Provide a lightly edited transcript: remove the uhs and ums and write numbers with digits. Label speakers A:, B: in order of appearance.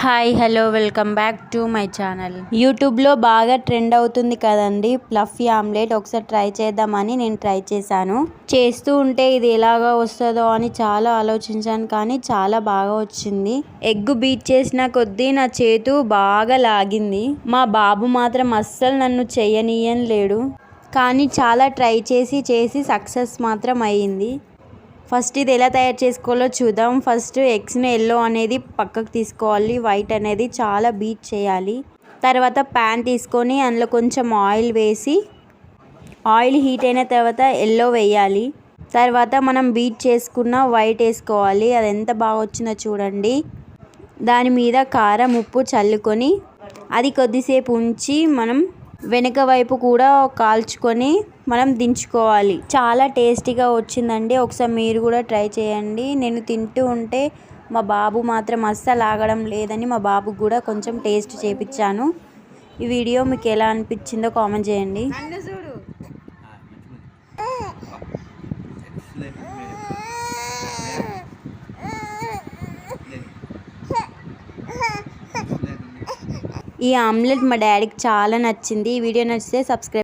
A: Hi hello welcome back to my channel. యూట్యూబ్లో బాగా trend అవుతుంది కదండి ఫ్లఫీ ఆమ్లెట్. ఒకసారి ట్రై చేద్దామని నేను ట్రై చేశాను. చేస్తూ ఉంటే ఇది ఎలాగా వస్తుందో అని చాలా ఆలోచించాను, కానీ చాలా బాగా వచ్చింది. ఎగ్ బీట్ చేసిన కొద్దీ నా చేతు బాగా లాగింది. మా బాబు మాత్రం అస్సలు నన్ను చెయ్యనీయని లేడు, కానీ చాలా ట్రై చేసి సక్సెస్ మాత్రం అయ్యింది. ఫస్ట్ ఇది ఎలా తయారు చేసుకోవాలో చూద్దాం. ఫస్ట్ ఎగ్స్ని ఎల్లో అనేది పక్కకు తీసుకోవాలి, వైట్ అనేది చాలా బీట్ చేయాలి. తర్వాత ప్యాన్ తీసుకొని అందులో కొంచెం ఆయిల్ వేసి, ఆయిల్ హీట్ అయిన తర్వాత ఎల్లో వేయాలి. తర్వాత మనం బీట్ చేసుకున్న వైట్ వేసుకోవాలి. అది ఎంత బాగా వచ్చిందో చూడండి. దాని మీద కారం ఉప్పు చల్లుకొని అది కొద్దిసేపు ఉంచి మనం వెనక వైపు కూడా కాల్చుకొని మనం దించుకోవాలి. చాలా టేస్టీగా వచ్చిందండి. ఒకసారి మీరు కూడా ట్రై చేయండి. నేను తింటూ ఉంటే మా బాబు మాత్రం అస్సలు ఆగడం లేదని మా బాబుకు కూడా కొంచెం టేస్ట్ చేపించాను. ఈ వీడియో మీకు ఎలా అనిపించిందో కామెంట్ చేయండి. ఈ ఆమ్లెట్ మా డాడీకి చాలా నచ్చింది. ఈ వీడియో నచ్చితే సబ్స్క్రైబ్